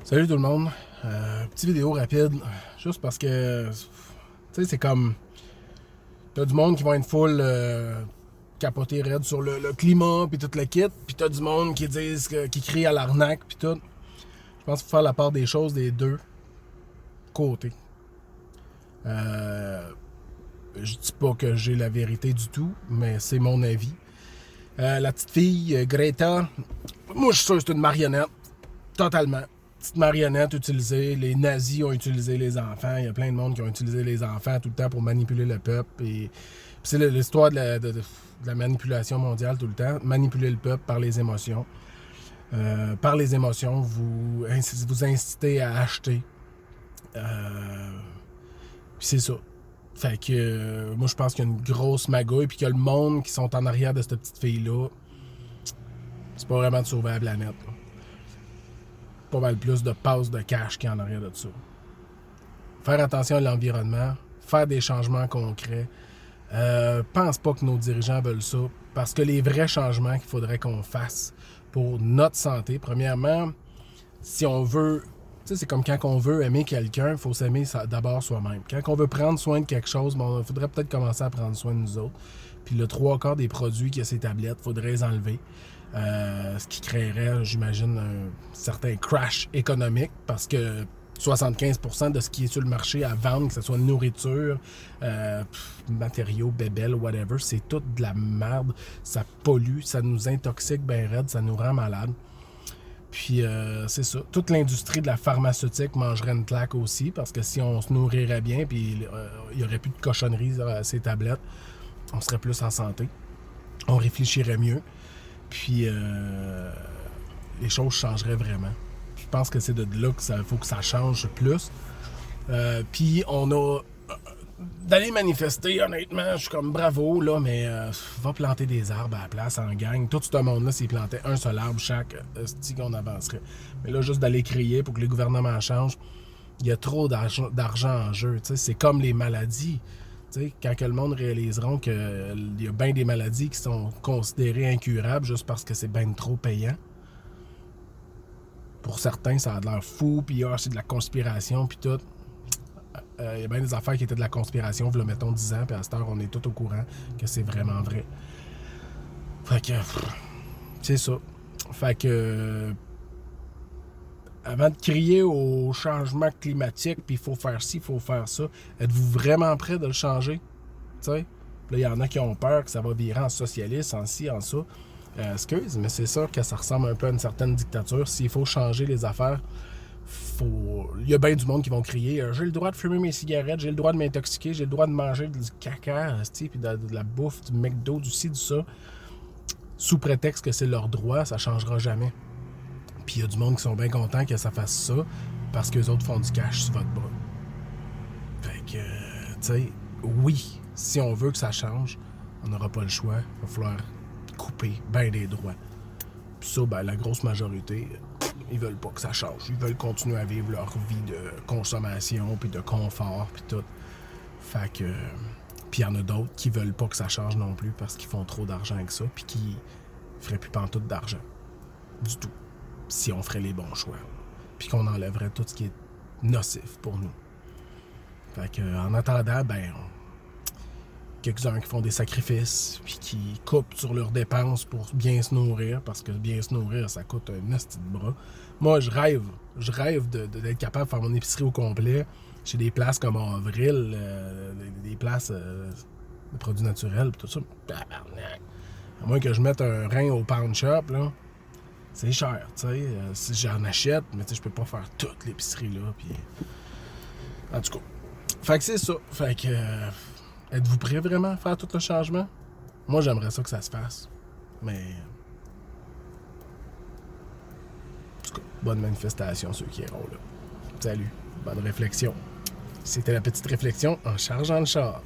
Salut tout le monde. Petite vidéo rapide, juste parce que, tu sais, c'est comme, t'as du monde qui va être full capoter raide sur le climat, puis tout le kit, puis t'as du monde qui disent, qui crient à l'arnaque, puis tout. Je pense qu'il faut faire la part des choses des deux côtés. Je dis pas que j'ai la vérité du tout, mais c'est mon avis. La petite fille, Greta, moi je suis sûr que c'est une marionnette, totalement. Petite marionnette utilisée, les nazis ont utilisé les enfants, il y a plein de monde qui ont utilisé les enfants tout le temps pour manipuler le peuple. Et c'est l'histoire de la manipulation mondiale tout le temps, manipuler le peuple par les émotions. Par les émotions, vous incitez à acheter. Puis c'est ça. Fait que moi je pense qu'il y a une grosse magouille, puis que le monde qui sont en arrière de cette petite fille-là, c'est pas vraiment de sauver la planète. Là. Pas mal plus de passes de cash qu'il y a en arrière de ça. Faire attention à l'environnement, faire des changements concrets. Pense pas que nos dirigeants veulent ça, parce que les vrais changements qu'il faudrait qu'on fasse pour notre santé, premièrement, si on veut, tu sais, c'est comme quand on veut aimer quelqu'un, il faut s'aimer d'abord soi-même. Quand on veut prendre soin de quelque chose, il faudrait peut-être commencer à prendre soin de nous autres. Puis le 3/4 des produits qu'il y a ces tablettes, il faudrait les enlever. Ce qui créerait, j'imagine, un certain crash économique, parce que 75% de ce qui est sur le marché à vendre, que ce soit nourriture, matériaux, bébelles, whatever, c'est toute de la merde. Ça pollue, ça nous intoxique bien raide, ça nous rend malade. Puis c'est ça. Toute l'industrie de la pharmaceutique mangerait une claque aussi, parce que si on se nourrirait bien, puis il n'y aurait plus de cochonneries à ces tablettes, on serait plus en santé. On réfléchirait mieux. Puis les choses changeraient vraiment. Je pense que c'est de là qu'il faut que ça change plus. Puis on a d'aller manifester, honnêtement, je suis comme bravo, là, mais va planter des arbres à la place en gang. Tout ce monde-là, s'ils plantaient un seul arbre chaque, c'est qu'on avancerait. Mais là, juste d'aller crier pour que les gouvernements changent, il y a trop d'argent en jeu. T'sais. C'est comme les maladies. T'sais, quand que le monde réaliseront qu'il y a bien des maladies qui sont considérées incurables juste parce que c'est bien trop payant. Pour certains, ça a l'air fou, puis c'est de la conspiration, puis tout. Il y a bien des affaires qui étaient de la conspiration, vous le mettons 10 ans, puis à cette heure, on est tout au courant que c'est vraiment vrai. Fait que, c'est ça. Fait que, avant de crier au changement climatique, puis il faut faire ci, il faut faire ça, êtes-vous vraiment prêt de le changer? Tu sais? Là, il y en a qui ont peur que ça va virer en socialiste, en ci, en ça. Excuse, mais c'est sûr que ça ressemble un peu à une certaine dictature. S'il faut changer les affaires, il y a bien du monde qui vont crier j'ai le droit de fumer mes cigarettes, j'ai le droit de m'intoxiquer, j'ai le droit de manger du caca, puis de la bouffe, du McDo, du ci, du ça. Sous prétexte que c'est leur droit, ça changera jamais. Puis il y a du monde qui sont bien contents que ça fasse ça parce qu'eux autres font du cash sur votre bras. Fait que, tu sais, oui, si on veut que ça change, on n'aura pas le choix. Il va falloir couper bien des droits. Puis ça, ben, la grosse majorité, ils veulent pas que ça change. Ils veulent continuer à vivre leur vie de consommation, puis de confort, puis tout. Fait que... Puis il y en a d'autres qui veulent pas que ça change non plus parce qu'ils font trop d'argent avec ça, puis qui feraient plus pantoute d'argent. Du tout. Si on ferait les bons choix. Puis qu'on enlèverait tout ce qui est nocif pour nous. Fait que, en attendant, ben... quelques-uns qui font des sacrifices, puis qui coupent sur leurs dépenses pour bien se nourrir, parce que bien se nourrir, ça coûte un esti de bras. Moi, je rêve d'être capable de faire mon épicerie au complet chez des places comme Avril, des places de produits naturels, tout ça. À moins que je mette un rein au pawn shop, là, c'est cher, tu sais. Si j'en achète, mais tu sais, je peux pas faire toute l'épicerie, là, puis... En tout cas. Fait que c'est ça. Fait que... êtes-vous prêts vraiment à faire tout le changement? Moi, j'aimerais ça que ça se fasse. Mais... En tout cas, bonne manifestation, ceux qui iront là. Salut, bonne réflexion. C'était la petite réflexion en chargeant le char.